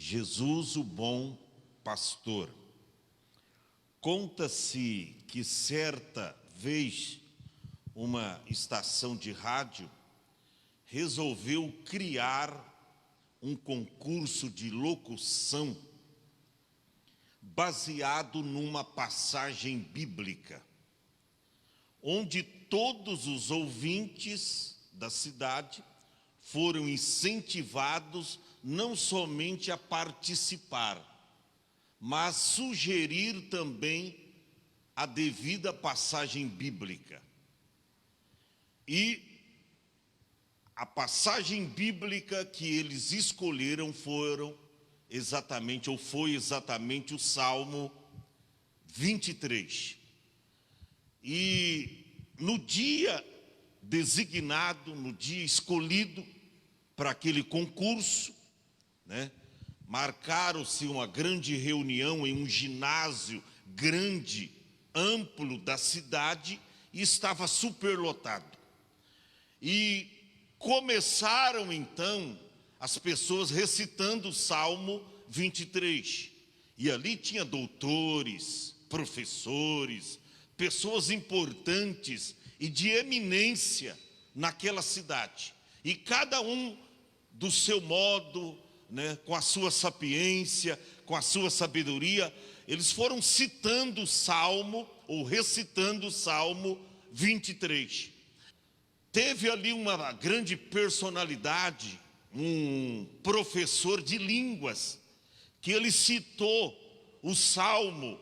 Jesus, o bom pastor. Conta-se que certa vez uma estação de rádio resolveu criar um concurso de locução baseado numa passagem bíblica, onde todos os ouvintes da cidade foram incentivados não somente a participar, mas sugerir também a devida passagem bíblica. E a passagem bíblica que eles escolheram foi exatamente o Salmo 23. E no dia designado, no dia escolhido para aquele concurso, marcaram-se uma grande reunião em um ginásio grande, amplo da cidade, e estava superlotado. E começaram então as pessoas recitando o Salmo 23. E ali tinha doutores, professores, pessoas importantes e de eminência naquela cidade. E cada um do seu modo, com a sua sapiência, com a sua sabedoria, eles foram citando o Salmo, ou recitando o Salmo 23. Teve ali uma grande personalidade, um professor de línguas, que ele citou o Salmo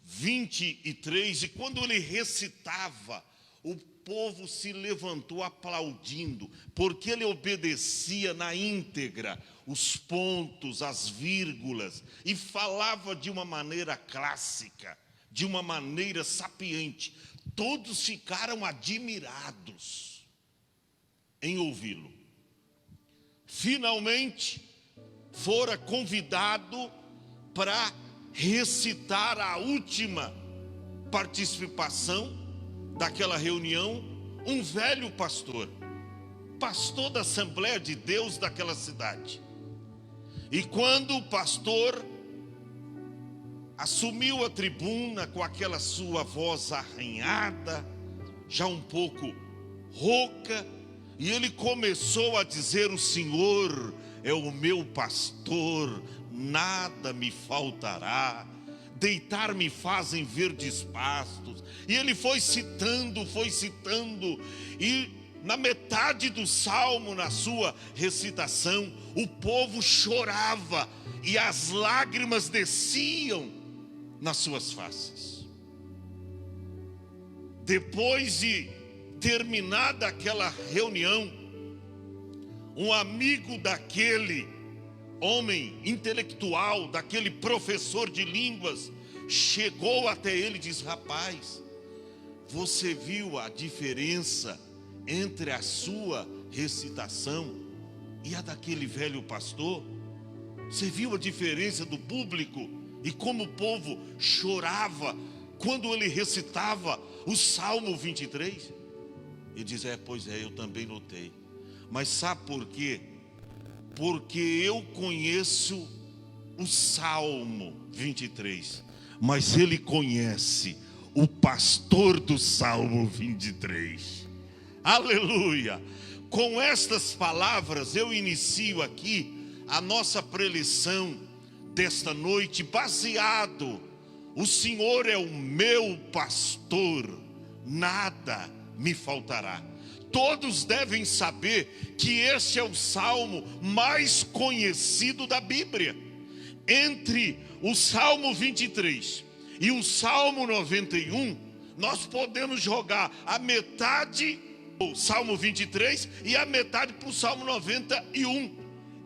23, e quando ele recitava, o povo se levantou aplaudindo, porque ele obedecia na íntegra os pontos, as vírgulas, e falava de uma maneira clássica, de uma maneira sapiente. Todos ficaram admirados em ouvi-lo. Finalmente, fora convidado para recitar a última participação daquela reunião, um velho pastor da Assembleia de Deus daquela cidade. E quando o pastor assumiu a tribuna com aquela sua voz arranhada, já um pouco rouca, e ele começou a dizer: o Senhor é o meu pastor, nada me faltará, deitar-me faz em verdes pastos. E ele foi citando, e na metade do salmo, na sua recitação, o povo chorava e as lágrimas desciam nas suas faces. Depois de terminada aquela reunião, um amigo daquele homem intelectual, daquele professor de línguas, chegou até ele e disse: rapaz, você viu a diferença entre a sua recitação e a daquele velho pastor? Você viu a diferença do público e como o povo chorava quando ele recitava o Salmo 23? Ele diz: pois é, eu também notei. Mas sabe por quê? Porque eu conheço o Salmo 23, mas ele conhece o pastor do Salmo 23. Aleluia! Com estas palavras eu inicio aqui a nossa preleção desta noite, baseado: o Senhor é o meu pastor, nada me faltará. Todos devem saber que este é o salmo mais conhecido da Bíblia. Entre o Salmo 23 e o Salmo 91, nós podemos jogar a metade o Salmo 23 e a metade para o Salmo 91.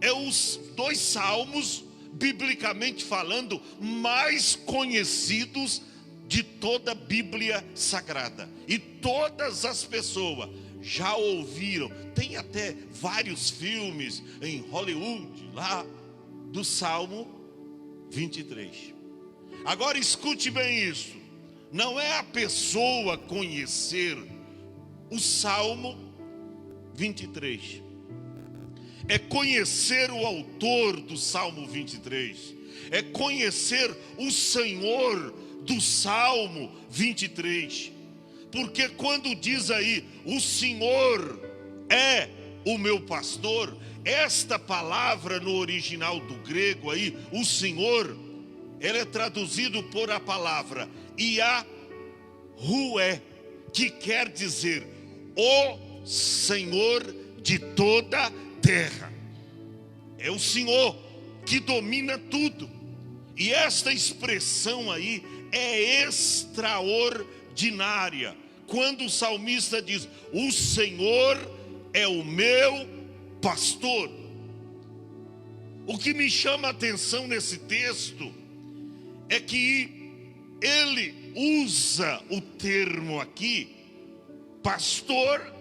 É os dois salmos, biblicamente falando, mais conhecidos de toda a Bíblia Sagrada. E todas as pessoas já ouviram, tem até vários filmes em Hollywood lá do Salmo 23. Agora escute bem isso: não é a pessoa conhecer o Salmo 23, é conhecer o autor do Salmo 23, é conhecer o Senhor do Salmo 23, porque quando diz aí, o Senhor é o meu pastor, esta palavra no original do grego aí, o Senhor, ela é traduzido por a palavra Yahué, que quer dizer o Senhor de toda a terra. É o Senhor que domina tudo. E esta expressão aí é extraordinária. Quando o salmista diz, o Senhor é o meu pastor. O que me chama a atenção nesse texto é que ele usa o termo aqui, pastor,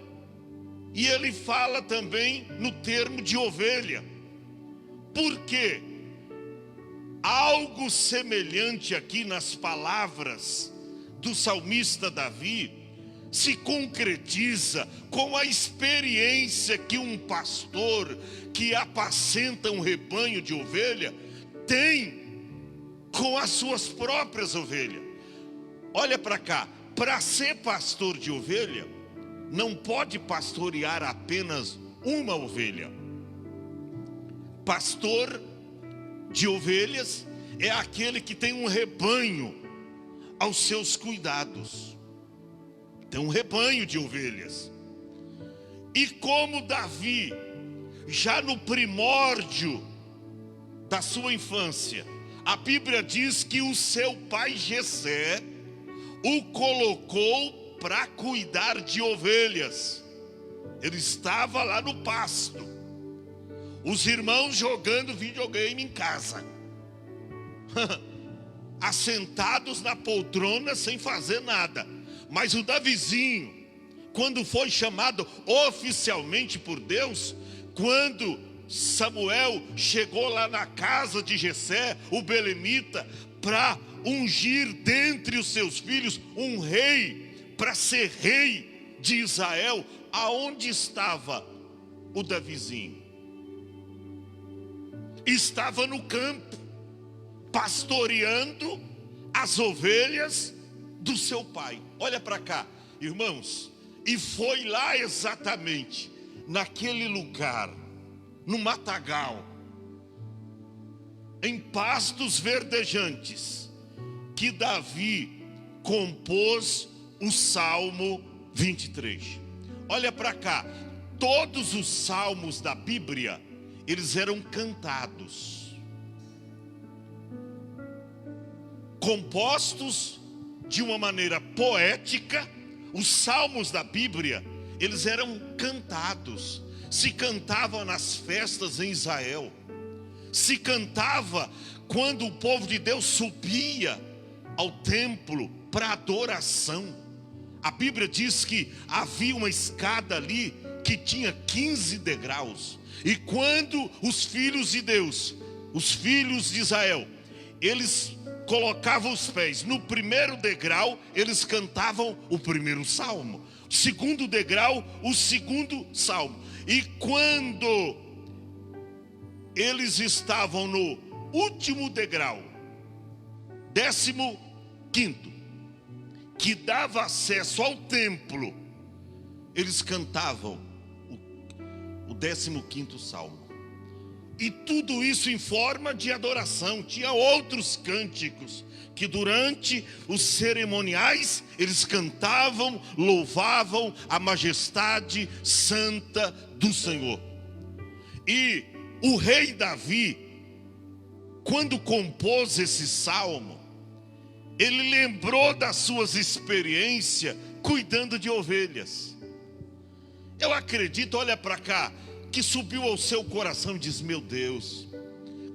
e ele fala também no termo de ovelha. Por quê? Algo semelhante aqui nas palavras do salmista Davi se concretiza com a experiência que um pastor que apacenta um rebanho de ovelha tem com as suas próprias ovelhas. Olha para cá, para ser pastor de ovelha, não pode pastorear apenas uma ovelha. Pastor de ovelhas é aquele que tem um rebanho aos seus cuidados. Tem um rebanho de ovelhas. E como Davi, já no primórdio da sua infância, a Bíblia diz que o seu pai Jessé o colocou para cuidar de ovelhas. Ele estava lá no pasto, os irmãos jogando videogame em casa, assentados na poltrona sem fazer nada. Mas o Davizinho, quando foi chamado oficialmente por Deus, quando Samuel chegou lá na casa de Jessé, o belemita, para ungir dentre os seus filhos um rei, para ser rei de Israel, aonde estava o Davizinho? Estava no campo, pastoreando as ovelhas do seu pai. Olha para cá, irmãos, e foi lá exatamente naquele lugar, no matagal, em pastos verdejantes, que Davi compôs o Salmo 23. Olha para cá, todos os salmos da Bíblia, eles eram cantados, compostos de uma maneira poética. Os salmos da Bíblia, eles eram cantados. Se cantava nas festas em Israel, se cantava quando o povo de Deus subia ao templo para adoração. A Bíblia diz que havia uma escada ali que tinha 15 degraus. E quando os filhos de Deus, os filhos de Israel, eles colocavam os pés no primeiro degrau, eles cantavam o primeiro salmo. Segundo degrau, o segundo salmo. E quando eles estavam no último degrau, 15º, que dava acesso ao templo, eles cantavam o 15º salmo. E tudo isso em forma de adoração. Tinha outros cânticos que durante os cerimoniais eles cantavam, louvavam a majestade santa do Senhor. E o rei Davi, quando compôs esse salmo, ele lembrou das suas experiências cuidando de ovelhas. Eu acredito, olha para cá, que subiu ao seu coração e diz: meu Deus,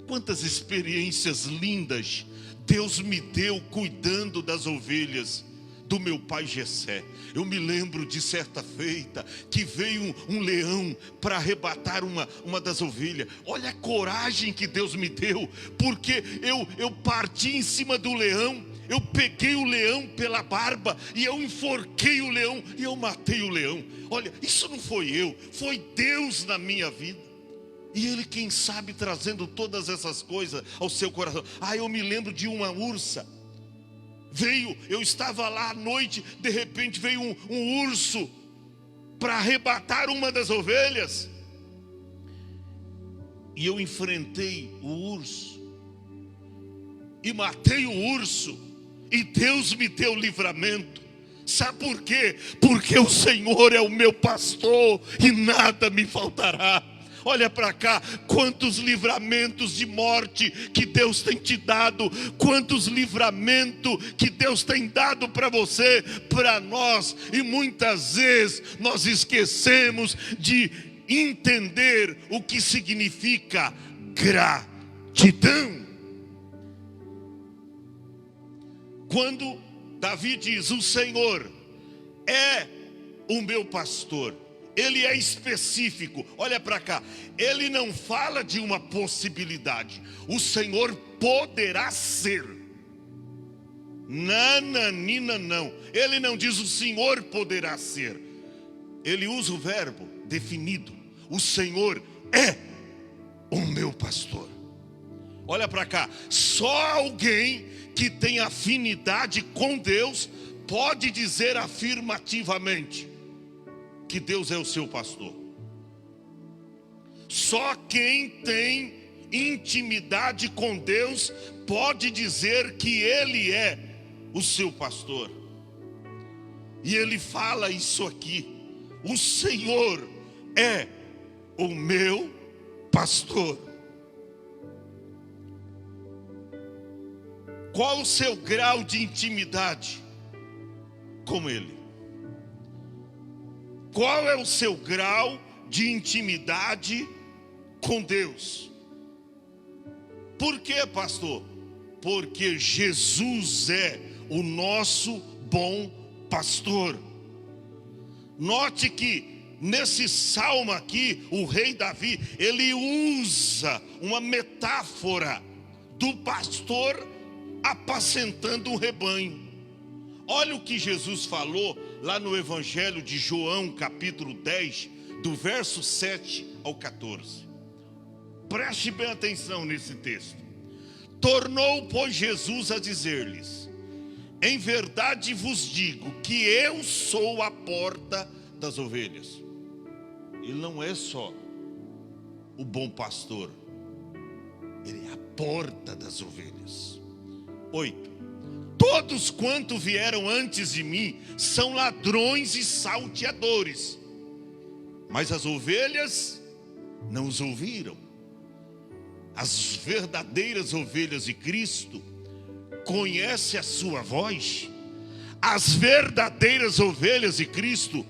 quantas experiências lindas Deus me deu cuidando das ovelhas do meu pai Jessé. Eu me lembro de certa feita que veio um leão para arrebatar uma das ovelhas. Olha a coragem que Deus me deu, porque eu parti em cima do leão, eu peguei o leão pela barba e eu enforquei o leão e eu matei o leão. Olha, isso não foi eu, foi Deus na minha vida. E ele, quem sabe, trazendo todas essas coisas ao seu coração. Eu me lembro de uma ursa. Eu estava lá à noite, de repente veio um urso para arrebatar uma das ovelhas. E eu enfrentei o urso. E matei o urso. E Deus me deu livramento. Sabe por quê? Porque o Senhor é o meu pastor e nada me faltará. Olha para cá, quantos livramentos de morte que Deus tem te dado, quantos livramentos que Deus tem dado para você, para nós, e muitas vezes nós esquecemos de entender o que significa gratidão. Quando Davi diz, o Senhor é o meu pastor, ele é específico. Olha para cá, ele não fala de uma possibilidade. O Senhor poderá ser. Nananina não. Ele não diz o Senhor poderá ser. Ele usa o verbo definido. O Senhor é o meu pastor. Olha para cá, só alguém que tem afinidade com Deus pode dizer afirmativamente que Deus é o seu pastor. Só quem tem intimidade com Deus pode dizer que Ele é o seu pastor. E ele fala isso aqui: o Senhor é o meu pastor. Qual o seu grau de intimidade com Ele? Qual é o seu grau de intimidade com Deus? Por quê, pastor? Porque Jesus é o nosso bom pastor. Note que nesse salmo aqui, o rei Davi, ele usa uma metáfora do pastor apacentando um rebanho. Olha o que Jesus falou lá no Evangelho de João, capítulo 10, do verso 7 ao 14. Preste bem atenção nesse texto. Tornou, pois, Jesus a dizer-lhes: em verdade vos digo que eu sou a porta das ovelhas. Ele não é só o bom pastor, ele é a porta das ovelhas. 8. Todos quanto vieram antes de mim são ladrões e salteadores, mas as ovelhas não os ouviram. As verdadeiras ovelhas de Cristo conhecem a sua voz. As verdadeiras ovelhas de Cristo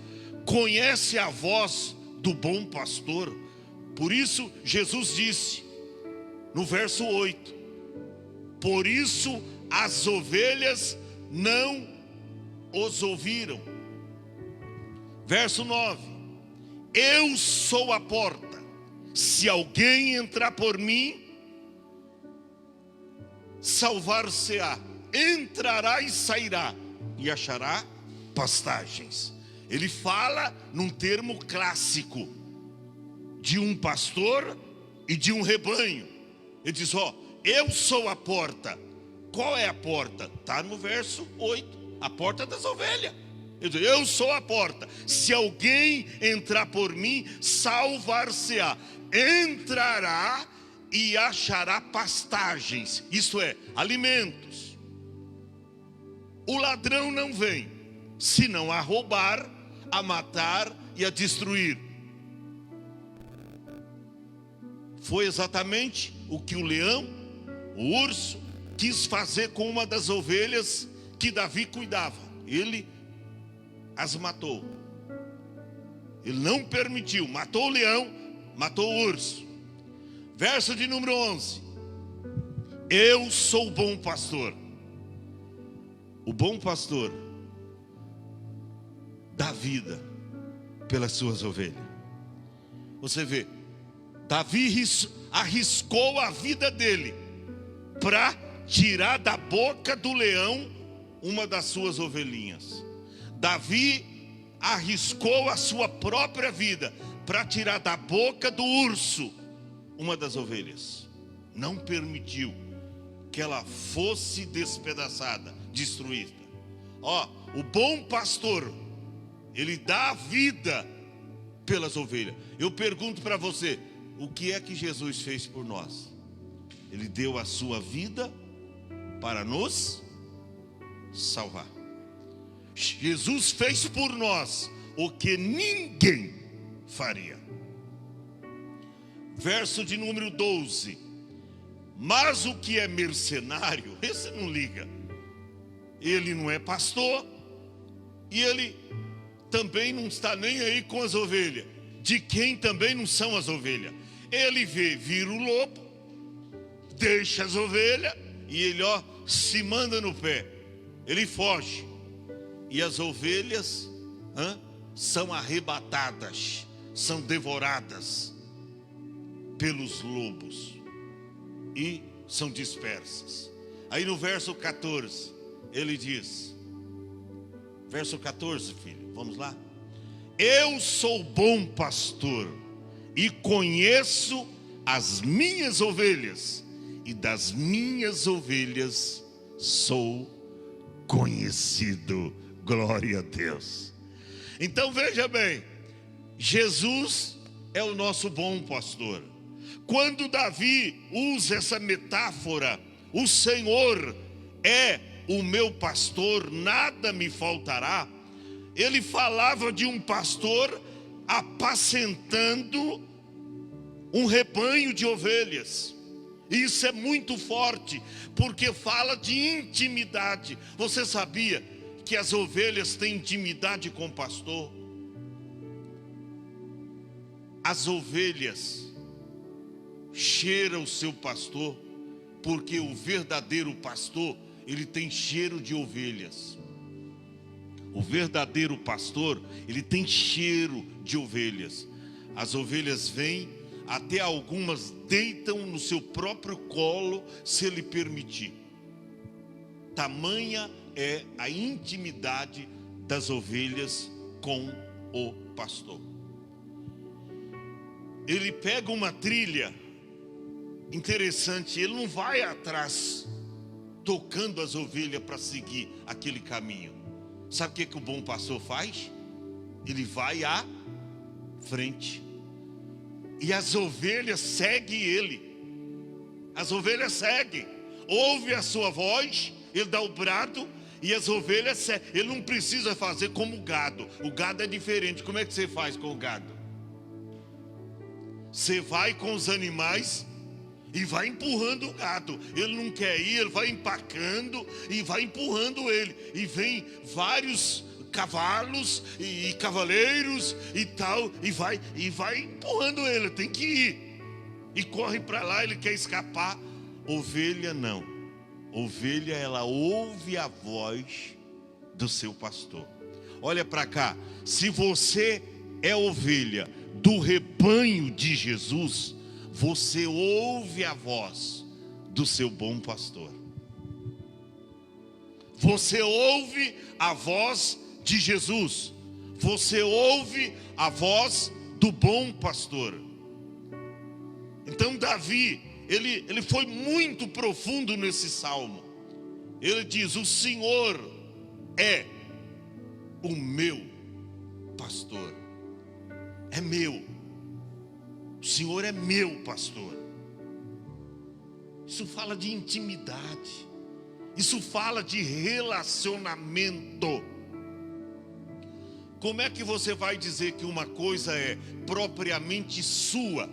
conhecem a voz do bom pastor. Por isso Jesus disse no verso 8: por isso as ovelhas não os ouviram. Verso 9: eu sou a porta. Se alguém entrar por mim, salvar-se-á, entrará e sairá, e achará pastagens. Ele fala num termo clássico de um pastor e de um rebanho. Ele diz: eu sou a porta. Qual é a porta? Está no verso 8, a porta das ovelhas. Ele diz: eu sou a porta. Se alguém entrar por mim, salvar-se-á, entrará e achará pastagens, isto é, alimentos. O ladrão não vem senão a roubar, a matar e a destruir. Foi exatamente o que o leão, o urso, quis fazer com uma das ovelhas que Davi cuidava. Ele as matou. Ele não permitiu, matou o leão, matou o urso. Verso de número 11: eu sou o bom pastor. O bom pastor dá vida pelas suas ovelhas. Você vê, Davi arriscou a vida dele para tirar da boca do leão uma das suas ovelhinhas. Davi arriscou a sua própria vida para tirar da boca do urso uma das ovelhas. Não permitiu que ela fosse despedaçada, destruída. Ó, o bom pastor, ele dá a vida pelas ovelhas. Eu pergunto para você, o que é que Jesus fez por nós? Ele deu a sua vida para nos salvar. Jesus fez por nós o que ninguém faria. Verso de número 12. Mas o que é mercenário, esse não liga. Ele não é pastor e ele também não está nem aí com as ovelhas, de quem também não são as ovelhas. Ele vira o lobo, deixa as ovelhas e ele, ó, se manda no pé. Ele foge. E as ovelhas são arrebatadas, são devoradas pelos lobos e são dispersas. Aí no verso 14, ele diz, verso 14, filho, vamos lá. Eu sou bom pastor e conheço as minhas ovelhas, e das minhas ovelhas sou conhecido. Glória a Deus. Então veja bem, Jesus é o nosso bom pastor. Quando Davi usa essa metáfora, o Senhor é o meu pastor, nada me faltará. Ele falava de um pastor apacentando um rebanho de ovelhas. Isso é muito forte, porque fala de intimidade. Você sabia que as ovelhas têm intimidade com o pastor? As ovelhas cheiram o seu pastor, porque o verdadeiro pastor, ele tem cheiro de ovelhas. O verdadeiro pastor, ele tem cheiro de ovelhas. As ovelhas vêm, até algumas deitam no seu próprio colo, se ele permitir. Tamanha é a intimidade das ovelhas com o pastor. Ele pega uma trilha interessante, ele não vai atrás tocando as ovelhas para seguir aquele caminho. Sabe o que o bom pastor faz? Ele vai à frente e as ovelhas seguem ele. As ovelhas seguem, ouve a sua voz, ele dá o brado e as ovelhas seguem. Ele não precisa fazer como o gado. O gado é diferente. Como é que você faz com o gado? Você vai com os animais e vai empurrando o gado. Ele não quer ir, ele vai empacando e vai empurrando ele. E vem vários cavalos e cavaleiros e tal, e vai empurrando ele. Tem que ir. E corre para lá, ele quer escapar. Ovelha não. Ovelha, ela ouve a voz do seu pastor. Olha para cá. Se você é ovelha do rebanho de Jesus, você ouve a voz do seu bom pastor. Você ouve a voz de Jesus. Você ouve a voz do bom pastor. Então Davi, ele foi muito profundo nesse salmo. Ele diz: o Senhor é o meu pastor. É meu. O Senhor é meu pastor. Isso fala de intimidade. Isso fala de relacionamento. Como é que você vai dizer que uma coisa é propriamente sua,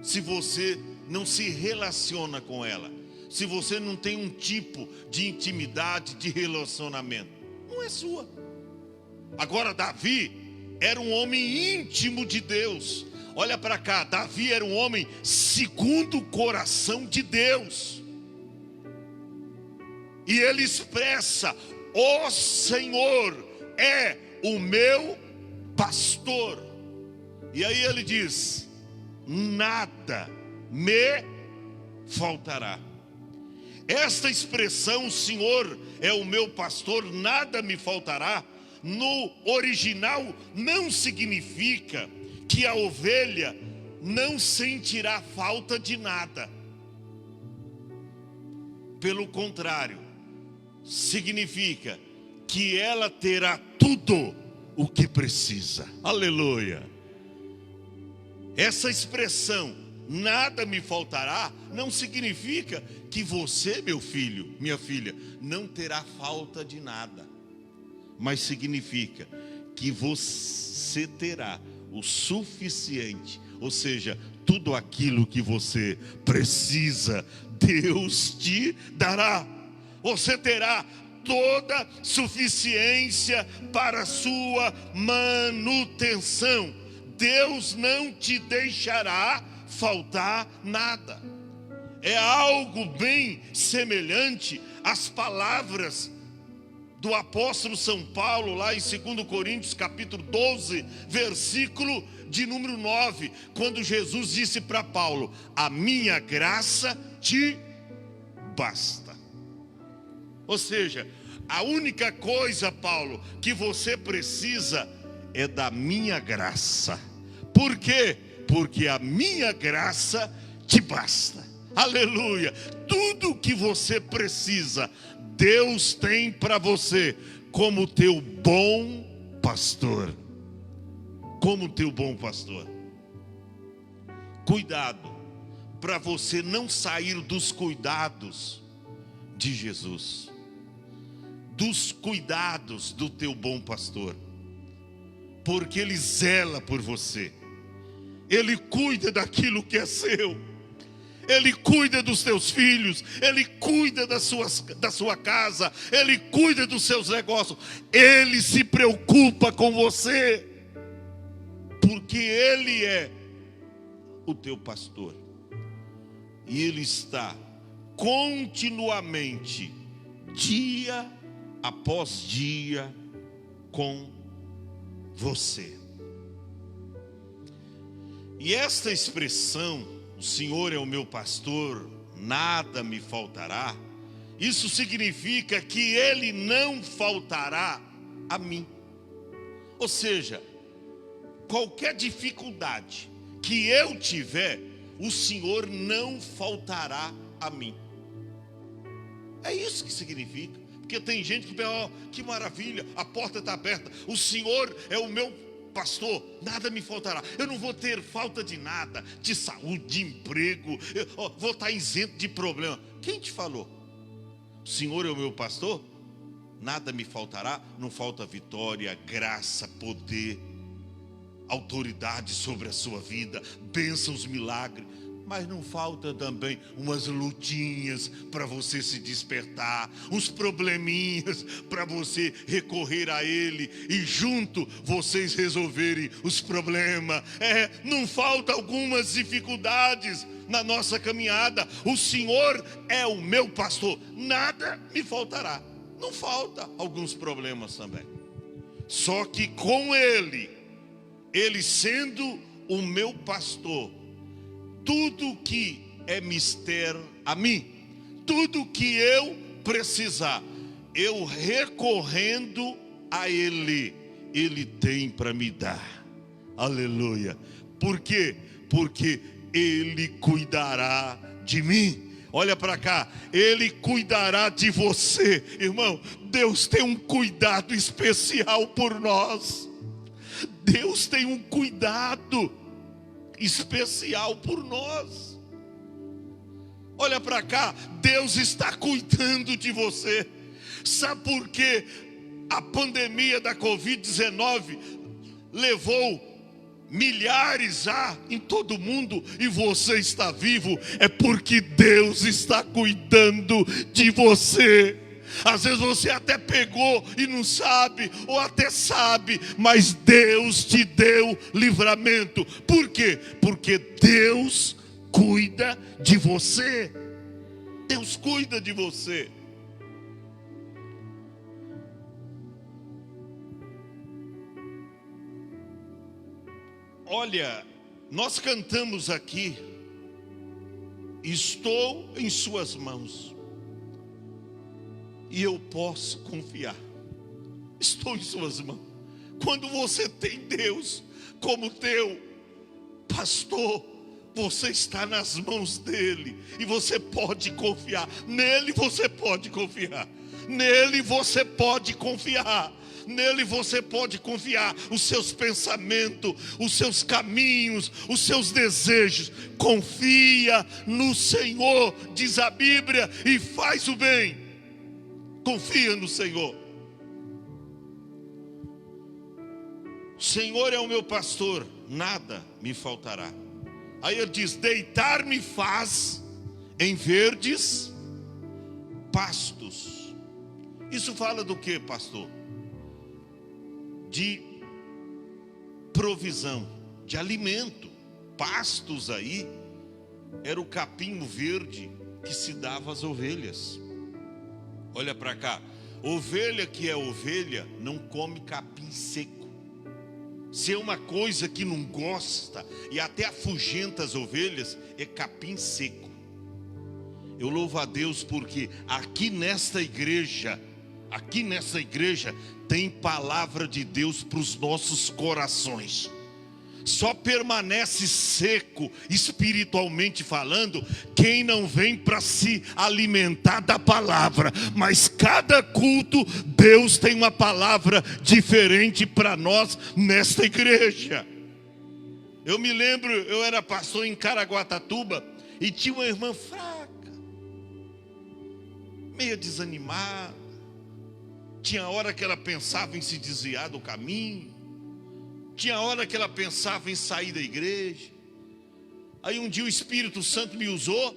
se você não se relaciona com ela? Se você não tem um tipo de intimidade, de relacionamento, não é sua. Agora Davi era um homem íntimo de Deus. Olha para cá, Davi era um homem segundo o coração de Deus. E ele expressa: o Senhor é o meu pastor. E aí ele diz: nada me faltará. Esta expressão, o Senhor é o meu pastor, nada me faltará, no original não significa que a ovelha não sentirá falta de nada. Pelo contrário, significa que ela terá tudo o que precisa. Aleluia! Essa expressão, nada me faltará, não significa que você, meu filho, minha filha, não terá falta de nada. Mas significa que você terá o suficiente, ou seja, tudo aquilo que você precisa, Deus te dará. Você terá toda suficiência para a sua manutenção. Deus não te deixará faltar nada. É algo bem semelhante às palavras do apóstolo São Paulo, lá em 2 Coríntios capítulo 12, versículo de número 9, quando Jesus disse para Paulo: a minha graça te basta. Ou seja, a única coisa, Paulo, que você precisa é da minha graça. Por quê? Porque a minha graça te basta. Aleluia! Tudo que você precisa, Deus tem para você, como teu bom pastor. Como teu bom pastor. Cuidado, para você não sair dos cuidados de Jesus, dos cuidados do teu bom pastor, porque Ele zela por você, Ele cuida daquilo que é seu, Ele cuida dos teus filhos, Ele cuida da sua casa, Ele cuida dos seus negócios, Ele se preocupa com você, porque Ele é o teu pastor, e Ele está continuamente, dia após dia, com você. E esta expressão, o Senhor é o meu pastor, nada me faltará, isso significa que Ele não faltará a mim. Ou seja, qualquer dificuldade que eu tiver, o Senhor não faltará a mim. É isso que significa. Porque tem gente que pensa: oh, que maravilha, a porta está aberta, o Senhor é o meu pastor, nada me faltará, eu não vou ter falta de nada, de saúde, de emprego, vou estar isento de problema. Quem te falou? O Senhor é o meu pastor, nada me faltará. Não falta vitória, graça, poder, autoridade sobre a sua vida, bênçãos, milagres. Mas não falta também umas lutinhas para você se despertar, uns probleminhas para você recorrer a Ele e junto vocês resolverem os problemas. Não falta algumas dificuldades na nossa caminhada. O Senhor é o meu pastor, nada me faltará. Não falta alguns problemas também. Só que com Ele sendo o meu pastor, tudo que é mister a mim, tudo que eu precisar, eu recorrendo a Ele, Ele tem para me dar. Aleluia. Por quê? Porque Ele cuidará de mim. Olha para cá, Ele cuidará de você. Irmão, Deus tem um cuidado especial por nós. Deus tem um cuidado especial por nós. Olha para cá, Deus está cuidando de você. Sabe por quê? A pandemia da Covid-19 levou milhares em todo o mundo e você está vivo, é porque Deus está cuidando de você. Às vezes você até pegou e não sabe, ou até sabe, mas Deus te deu livramento. Por quê? Porque Deus cuida de você. Deus cuida de você. Olha, nós cantamos aqui: estou em suas mãos e eu posso confiar. Estou em suas mãos. Quando você tem Deus como teu pastor, Você está nas mãos dele e você pode confiar. Nele você pode confiar. Nele você pode confiar. Nele você pode confiar os seus pensamentos, os seus caminhos, os seus desejos. Confia no Senhor, diz a Bíblia, e faz o bem. Confia no Senhor. O Senhor é o meu pastor, nada me faltará. Aí ele diz: deitar-me faz em verdes pastos. Isso fala do que, pastor? De provisão, de alimento. Pastos aí era o capim verde que se dava às ovelhas. Olha para cá, ovelha que é ovelha não come capim seco. Se é uma coisa que não gosta e até afugenta as ovelhas, é capim seco. Eu louvo a Deus porque aqui nesta igreja tem palavra de Deus para os nossos corações. Só permanece seco, espiritualmente falando, quem não vem para se alimentar da palavra. Mas cada culto, Deus tem uma palavra diferente para nós nesta igreja. Eu me lembro, eu era pastor em Caraguatatuba e tinha uma irmã fraca, meio desanimada. Tinha hora que ela pensava em se desviar do caminho. Tinha hora que ela pensava em sair da igreja. Aí um dia o Espírito Santo me usou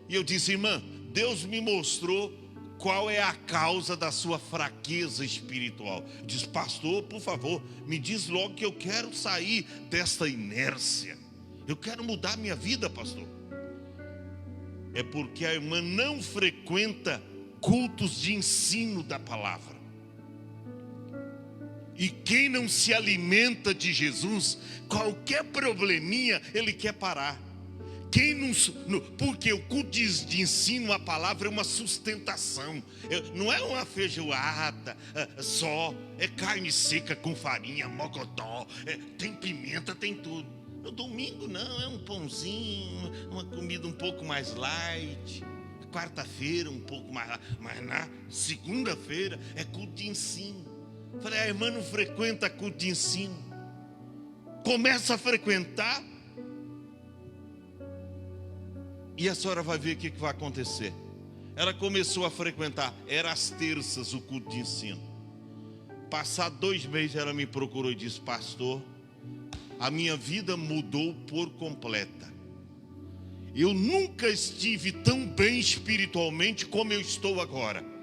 e eu disse: irmã, Deus me mostrou qual é a causa da sua fraqueza espiritual. Diz: pastor, por favor, me diz logo que eu quero sair desta inércia. Eu quero mudar minha vida, pastor. É porque a irmã não frequenta cultos de ensino da palavra. E quem não se alimenta de Jesus, qualquer probleminha ele quer parar. Porque o culto de ensino, a palavra é uma sustentação. Não é uma feijoada só. É carne seca com farinha, mocotó. Tem pimenta, tem tudo. No domingo não, é um pãozinho, uma comida um pouco mais light. Quarta-feira um pouco mais light. Mas na segunda-feira é culto de ensino. Falei: a irmã não frequenta culto de ensino. Começa a frequentar e a senhora vai ver o que vai acontecer. Ela começou a frequentar, era às terças o culto de ensino. Passado 2 meses ela me procurou e disse: pastor, a minha vida mudou por completa. Eu nunca estive tão bem espiritualmente como eu estou agora.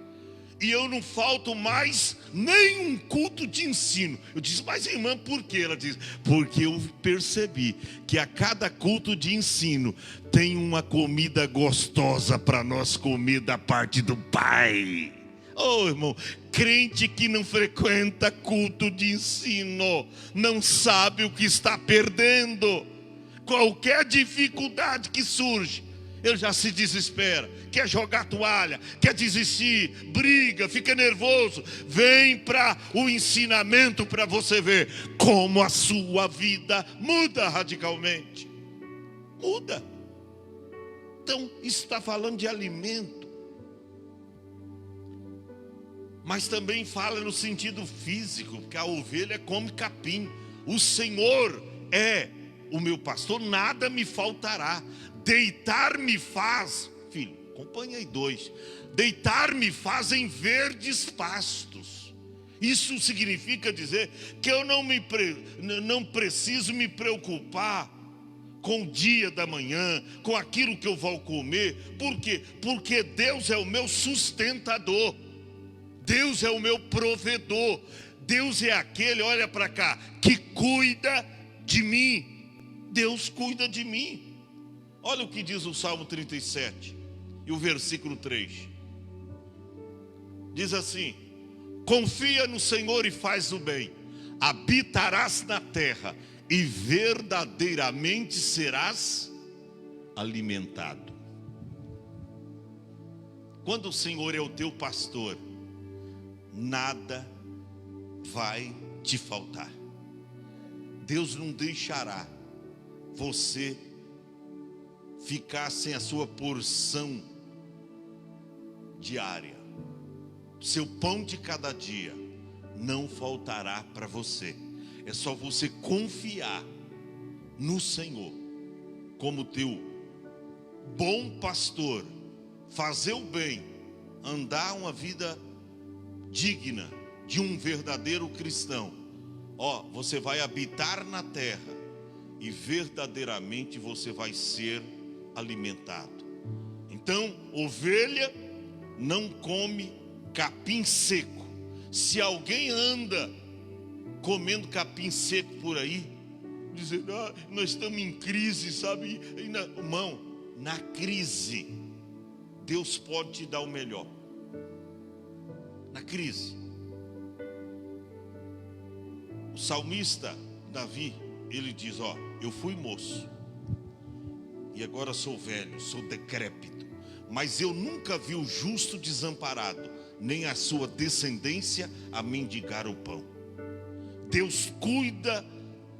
E eu não falto mais nem um culto de ensino. Eu disse: mas irmã, por quê? Ela disse: porque eu percebi que a cada culto de ensino tem uma comida gostosa para nós comer da parte do Pai. Oh, irmão, crente que não frequenta culto de ensino não sabe o que está perdendo. Qualquer dificuldade que surge, ele já se desespera, quer jogar toalha, quer desistir, briga, fica nervoso. Vem para o ensinamento para você ver como a sua vida muda radicalmente. Muda. Então, isso está falando de alimento. Mas também fala no sentido físico, porque a ovelha come capim. O Senhor é o meu pastor, nada me faltará. Deitar-me faz, filho, acompanha aí 2. Deitar-me faz em verdes pastos. Isso significa dizer que eu não preciso me preocupar com o dia da manhã, com aquilo que eu vou comer. Por quê? Porque Deus é o meu sustentador. Deus é o meu provedor. Deus é aquele, olha para cá, que cuida de mim. Deus cuida de mim. Olha o que diz o Salmo 37 e o versículo 3. Diz assim: confia no Senhor e faz o bem, habitarás na terra e verdadeiramente serás alimentado. Quando o Senhor é o teu pastor, nada vai te faltar. Deus não deixará você ficar sem a sua porção diária. Seu pão de cada dia não faltará para você. É só você confiar no Senhor como teu bom pastor, fazer o bem, andar uma vida digna de um verdadeiro cristão. Você vai habitar na terra e verdadeiramente você vai ser alimentado. Então, ovelha não come capim seco. Se alguém anda comendo capim seco por aí, dizendo, nós estamos em crise, sabe? Irmão, na crise, Deus pode te dar o melhor. Na crise. O salmista Davi, ele diz, eu fui moço, e agora sou velho, sou decrépito, mas eu nunca vi o justo desamparado, nem a sua descendência a mendigar o pão. Deus cuida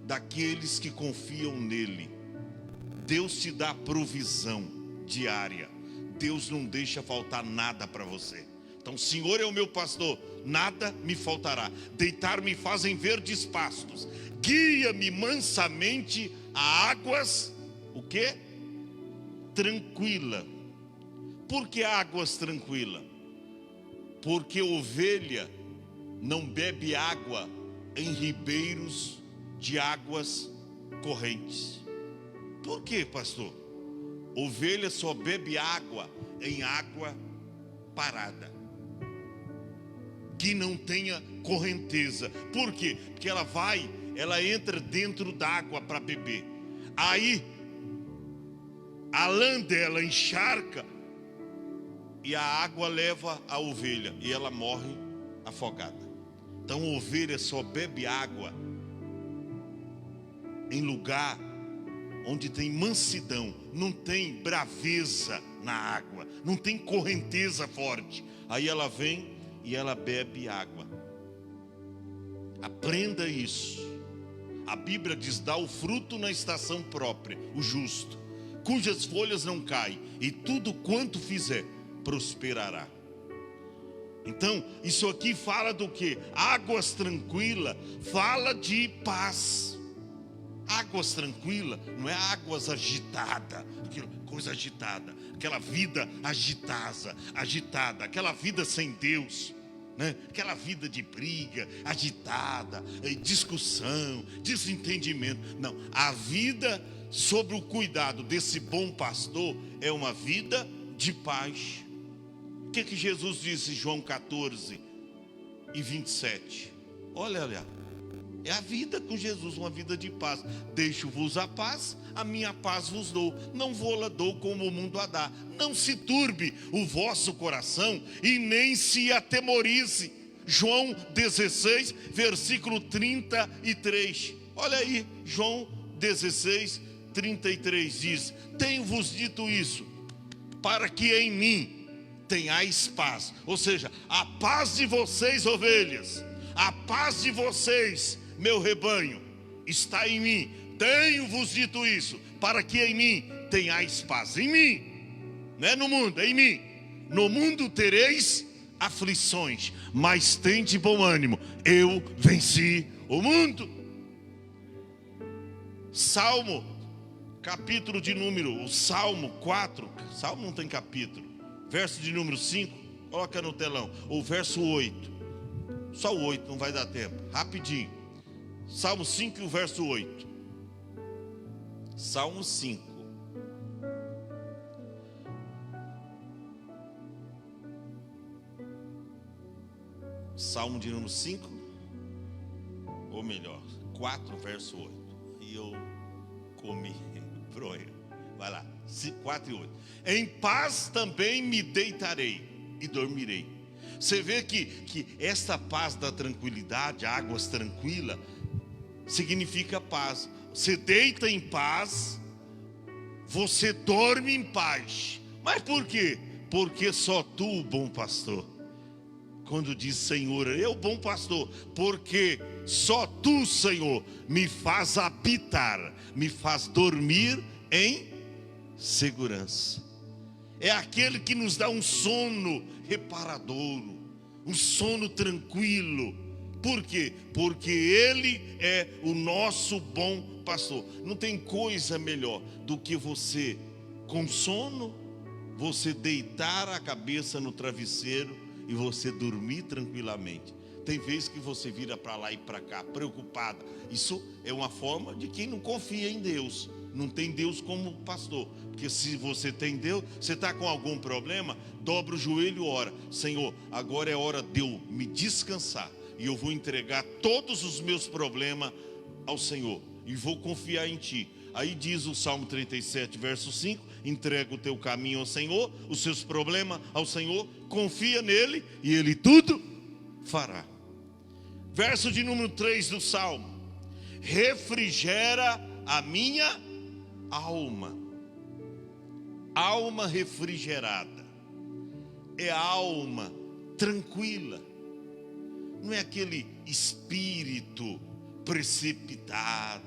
daqueles que confiam nele. Deus te dá provisão diária. Deus não deixa faltar nada para você. Então, o Senhor é o meu pastor, nada me faltará. Deitar-me fazem verdes pastos, guia-me mansamente a águas, o quê? Tranquila. Por que águas tranquila? Porque ovelha não bebe água em ribeiros de águas correntes. Por quê, pastor? Ovelha só bebe água em água parada, que não tenha correnteza. Por quê? Porque ela entra dentro d'água para beber. Aí a lã dela encharca e a água leva a ovelha e ela morre afogada. Então a ovelha só bebe água em lugar onde tem mansidão, não tem braveza na água, não tem correnteza forte. Aí ela vem e ela bebe água. Aprenda isso. A Bíblia diz, dá o fruto na estação própria, o justo, cujas folhas não caem, e tudo quanto fizer prosperará. Então, isso aqui fala do que? Águas tranquilas, fala de paz. Águas tranquilas não é águas agitadas, coisa agitada, aquela vida agitada, aquela vida sem Deus, né? Aquela vida de briga, agitada, discussão, desentendimento. Não, a vida sob o cuidado desse bom pastor é uma vida de paz. O que Jesus disse em João 14:27? Olha. É a vida com Jesus, uma vida de paz. Deixo-vos a paz, a minha paz vos dou. Não vou-la dou como o mundo a dá. Não se turbe o vosso coração e nem se atemorize. João 16, versículo 33. Olha aí, João 16, 33 diz: tenho-vos dito isso, para que em mim tenhais paz. Ou seja, a paz de vocês, ovelhas, a paz de vocês, meu rebanho, está em mim. Tenho-vos dito isso, para que em mim tenhais paz. Em mim, não é no mundo, é em mim. No mundo tereis aflições, mas tende bom ânimo, eu venci o mundo. Salmo, capítulo de número, o Salmo 4, Salmo não tem capítulo, verso de número 5, coloca no telão, o verso 8, só o 8, não vai dar tempo, rapidinho. Salmo 5 e o verso 8. Salmo 5. Salmo de número 5, ou melhor, 4, verso 8. E eu comi fronha. Vai lá, 4 e 8. Em paz também me deitarei e dormirei. Você vê que esta paz da tranquilidade, águas tranquilas, significa paz. Você deita em paz, você dorme em paz. Mas por quê? Porque só tu, o bom pastor. Quando diz Senhor, eu bom pastor, porque só tu, Senhor, me faz habitar, me faz dormir em segurança. É aquele que nos dá um sono reparador, um sono tranquilo. Por quê? Porque Ele é o nosso bom pastor. Não tem coisa melhor do que você, com sono, você deitar a cabeça no travesseiro e você dormir tranquilamente. Tem vezes que você vira para lá e para cá, preocupada. Isso é uma forma de quem não confia em Deus. Não tem Deus como pastor. Porque se você tem Deus, você está com algum problema, dobra o joelho e ora: Senhor, agora é hora de eu me descansar. E eu vou entregar todos os meus problemas ao Senhor. E vou confiar em Ti. Aí diz o Salmo 37, verso 5: entrega o teu caminho ao Senhor, os seus problemas ao Senhor, confia nele e Ele tudo fará. Verso de número 3 do Salmo: refrigera a minha alma. Alma refrigerada é a alma tranquila. Não é aquele espírito precipitado,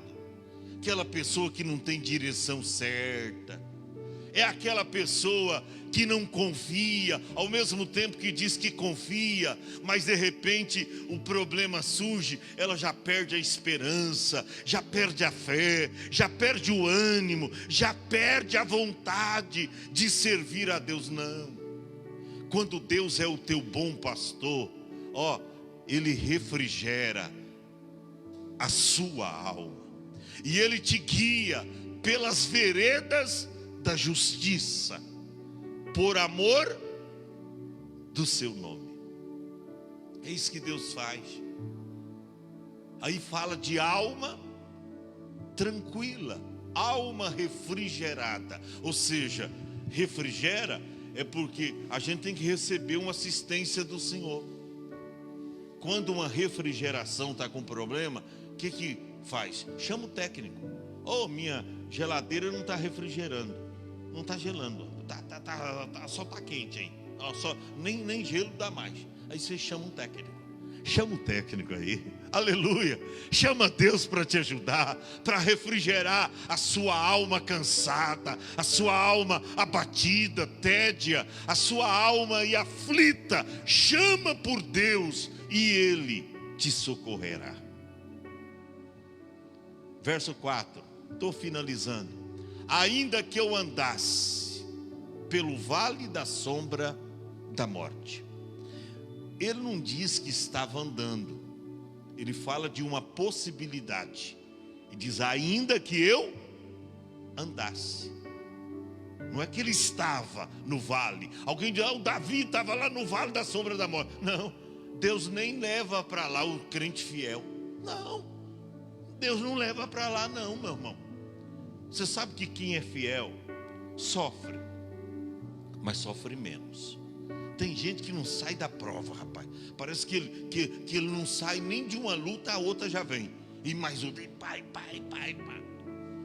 aquela pessoa que não tem direção certa. É aquela pessoa que não confia, ao mesmo tempo que diz que confia, mas de repente o problema surge, ela já perde a esperança, já perde a fé, já perde o ânimo, já perde a vontade de servir a Deus. Não. Quando Deus é o teu bom pastor, Ele refrigera a sua alma, e Ele te guia pelas veredas da justiça, por amor do seu nome. É isso que Deus faz. Aí fala de alma tranquila, alma refrigerada. Ou seja, refrigera é porque a gente tem que receber uma assistência do Senhor. Quando uma refrigeração está com problema, o que faz? Chama o técnico. Minha geladeira não está refrigerando, não está gelando, só está quente aí, nem gelo dá mais. Aí você chama um técnico. Chama o técnico aí, aleluia. Chama Deus para te ajudar, para refrigerar a sua alma cansada, a sua alma abatida, tédia, a sua alma aflita. Chama por Deus e Ele te socorrerá. Verso 4, estou finalizando. Ainda que eu andasse pelo vale da sombra da morte. Ele não diz que estava andando, ele fala de uma possibilidade. E diz: ainda que eu andasse. Não é que ele estava no vale. Alguém diz: o Davi estava lá no vale da sombra da morte. Não, Deus nem leva para lá o crente fiel. Não, Deus não leva para lá não, meu irmão. Você sabe que quem é fiel sofre, mas sofre menos. Tem gente que não sai da prova, rapaz. Parece que ele não sai nem de uma luta, a outra já vem. E mais outra, pai.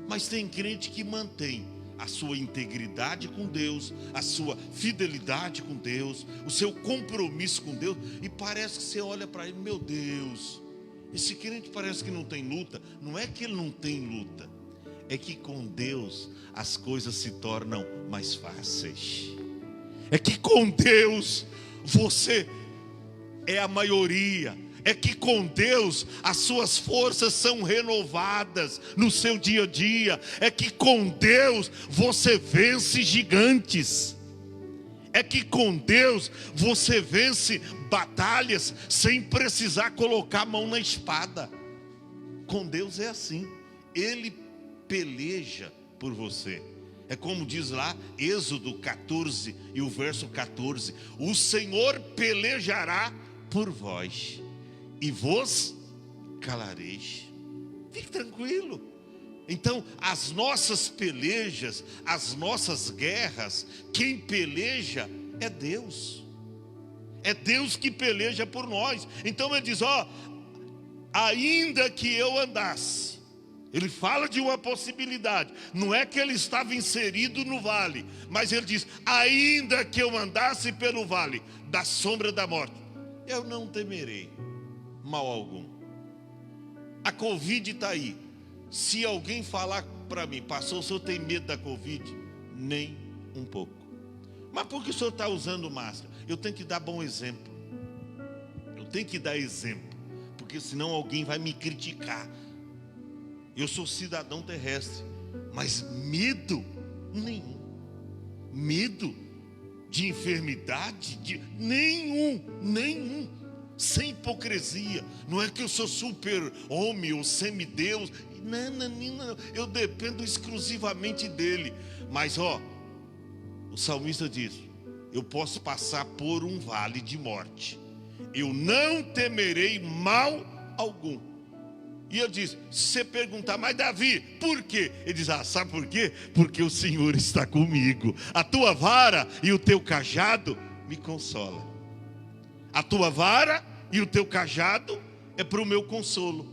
Mas tem crente que mantém a sua integridade com Deus, a sua fidelidade com Deus, o seu compromisso com Deus. E parece que você olha para ele: meu Deus, esse crente parece que não tem luta. Não é que ele não tem luta, é que com Deus as coisas se tornam mais fáceis. É que com Deus você é a maioria. É que com Deus as suas forças são renovadas no seu dia a dia. É que com Deus você vence gigantes. É que com Deus você vence batalhas sem precisar colocar a mão na espada. Com Deus é assim. Ele peleja por você. É como diz lá Êxodo 14 e o verso 14: o Senhor pelejará por vós e vos calareis. Fique tranquilo. Então as nossas pelejas, as nossas guerras, quem peleja é Deus. É Deus que peleja por nós. Então ele diz: ainda que eu andasse. Ele fala de uma possibilidade. Não é que ele estava inserido no vale, mas ele diz: ainda que eu andasse pelo vale da sombra da morte, eu não temerei mal algum. A Covid está aí. Se alguém falar para mim: pastor, o senhor tem medo da Covid? nem um pouco. Mas por que o senhor está usando máscara? Eu tenho que dar bom exemplo. Eu tenho que dar exemplo, porque senão alguém vai me criticar. Eu sou cidadão terrestre, mas medo nenhum. Medo de enfermidade, nenhum. Sem hipocrisia. Não é que eu sou super homem ou semideus. Não. Eu dependo exclusivamente dele. Mas o salmista diz: eu posso passar por um vale de morte, eu não temerei mal algum. E eu disse, se você perguntar, mas Davi, por quê? Ele diz, sabe por quê? Porque o Senhor está comigo. A tua vara e o teu cajado me consola. A tua vara e o teu cajado é para o meu consolo.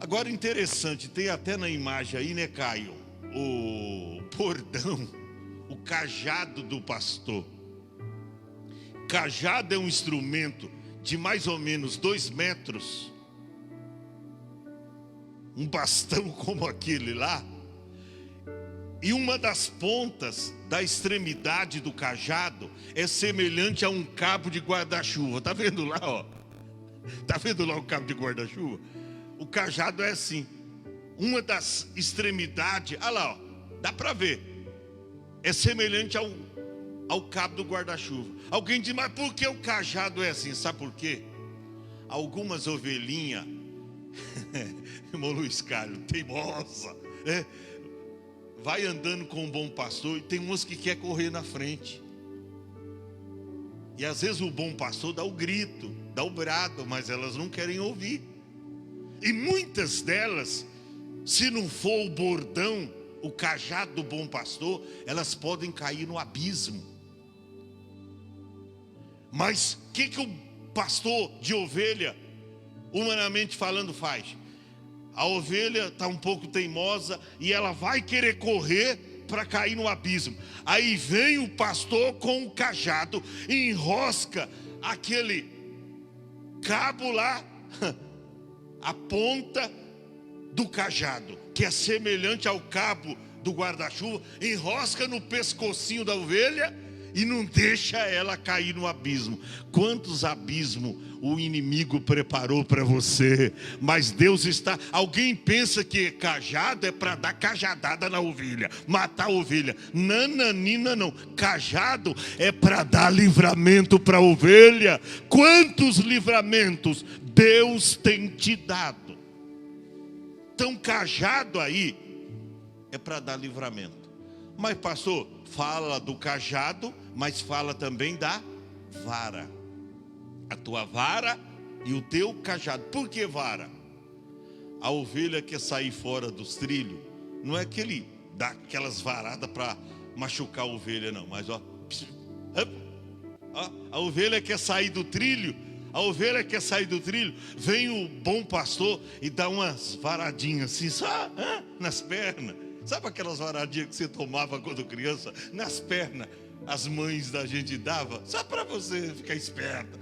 Agora interessante, tem até na imagem aí, né, Caio? O bordão, o cajado do pastor. Cajado é um instrumento de mais ou menos 2 metros. Um bastão como aquele lá. E uma das pontas da extremidade do cajado é semelhante a um cabo de guarda-chuva. Está vendo lá, ó? Está vendo lá o cabo de guarda-chuva? O cajado é assim. Uma das extremidades, olha lá, ó, dá para ver. É semelhante ao cabo do guarda-chuva. Alguém diz, mas por que o cajado é assim? Sabe por quê? Algumas ovelhinhas, irmão Luiz Carlos, teimosa, né? Vai andando com um bom pastor e tem umas que quer correr na frente. E às vezes o bom pastor dá o grito, dá o brado, mas elas não querem ouvir. E muitas delas, se não for o bordão, o cajado do bom pastor, elas podem cair no abismo. Mas o que o pastor de ovelha, humanamente falando, faz? A ovelha está um pouco teimosa e ela vai querer correr para cair no abismo. Aí vem o pastor com o cajado, enrosca aquele cabo lá, a ponta do cajado, que é semelhante ao cabo do guarda-chuva, enrosca no pescocinho da ovelha e não deixa ela cair no abismo. Quantos abismos o inimigo preparou para você? Mas Deus está... Alguém pensa que cajado é para dar cajadada na ovelha, matar a ovelha. Nananina não. Cajado é para dar livramento para a ovelha. Quantos livramentos Deus tem te dado? Então cajado aí é para dar livramento. Mas pastor, fala do cajado, mas fala também da vara. A tua vara e o teu cajado. Por que vara? A ovelha quer sair fora dos trilhos. Não é que ele dá aquelas varadas para machucar a ovelha, não. Mas a ovelha quer sair do trilho. A ovelha quer sair do trilho. Vem o bom pastor e dá umas varadinhas assim, só nas pernas. Sabe aquelas varadinhas que você tomava quando criança? Nas pernas, as mães da gente davam, só para você ficar esperta.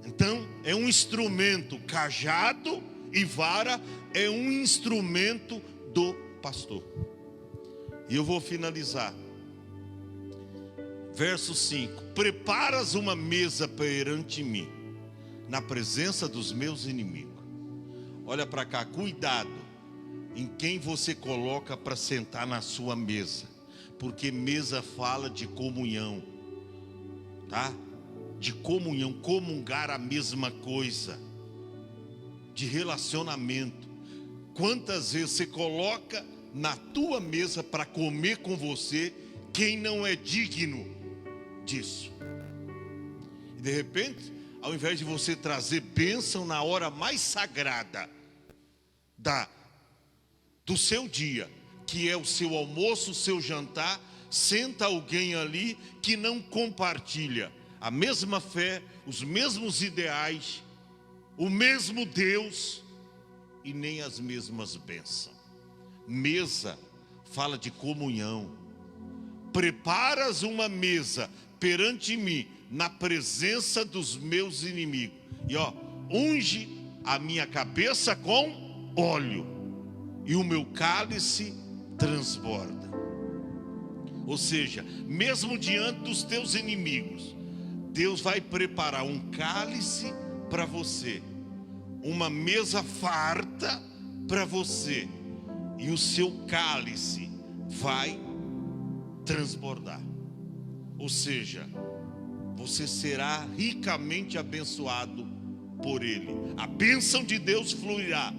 Então, é um instrumento, cajado e vara é um instrumento do pastor. E eu vou finalizar. Verso 5: preparas uma mesa perante mim, na presença dos meus inimigos. Olha para cá, cuidado em quem você coloca para sentar na sua mesa, porque mesa fala de comunhão, tá? De comunhão, comungar a mesma coisa, de relacionamento. Quantas vezes você coloca na tua mesa para comer com você quem não é digno disso? E de repente, ao invés de você trazer bênção na hora mais sagrada do seu dia, que é o seu almoço, o seu jantar, senta alguém ali que não compartilha a mesma fé, os mesmos ideais, o mesmo Deus e nem as mesmas bênçãos. Mesa fala de comunhão. Preparas uma mesa perante mim, na presença dos meus inimigos. E unge a minha cabeça com óleo. e o meu cálice transborda. Ou seja, mesmo diante dos teus inimigos, Deus vai preparar um cálice para você, uma mesa farta para você, e o seu cálice vai transbordar. Ou seja, você será ricamente abençoado por Ele. A bênção de Deus fluirá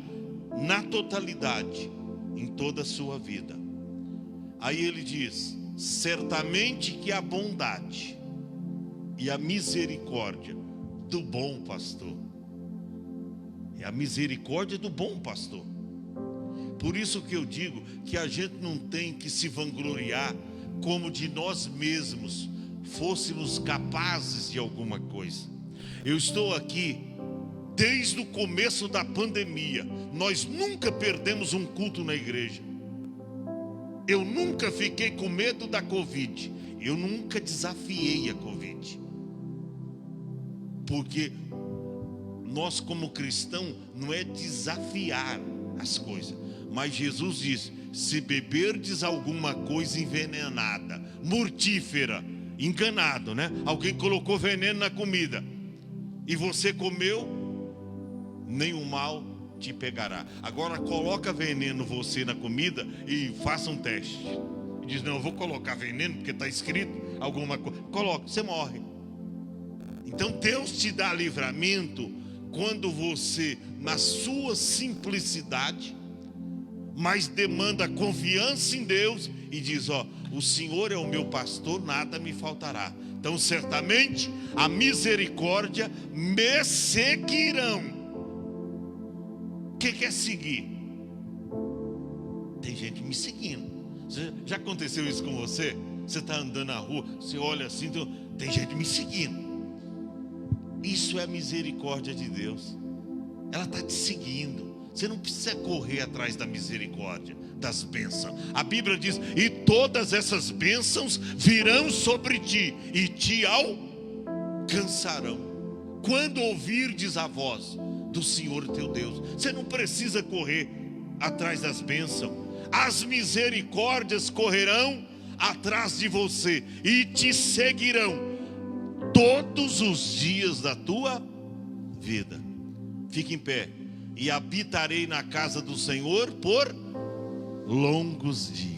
na totalidade em toda a sua vida. Aí ele diz: certamente que a bondade e a misericórdia do bom pastor, é a misericórdia do bom pastor. Por isso que eu digo que a gente não tem que se vangloriar como de nós mesmos fôssemos capazes de alguma coisa. Eu estou aqui desde o começo da pandemia. Nós nunca perdemos um culto na igreja. Eu nunca fiquei com medo da Covid. Eu nunca desafiei a Covid. Porque nós, como cristão, não é desafiar as coisas. Mas Jesus diz: se beberdes alguma coisa envenenada, mortífera, enganado, né? Alguém colocou veneno na comida e você comeu, nenhum mal te pegará. Agora coloca veneno você na comida e faça um teste. E diz: não, eu vou colocar veneno porque está escrito alguma coisa. Coloca, você morre. Então Deus te dá livramento quando você, na sua simplicidade, mas demanda confiança em Deus e diz: ó, o Senhor é o meu pastor, nada me faltará. Então certamente a misericórdia me seguirão. O que é seguir? Tem gente me seguindo. Já aconteceu isso com você? Você está andando na rua, você olha assim, tem gente me seguindo. Isso é a misericórdia de Deus. Ela está te seguindo. Você não precisa correr atrás da misericórdia, das bênçãos. A Bíblia diz: e todas essas bênçãos virão sobre ti e te alcançarão quando ouvirdes a voz do Senhor teu Deus. Você não precisa correr atrás das bênçãos. As misericórdias correrão atrás de você e te seguirão todos os dias da tua vida. Fique em pé. E habitarei na casa do Senhor por longos dias.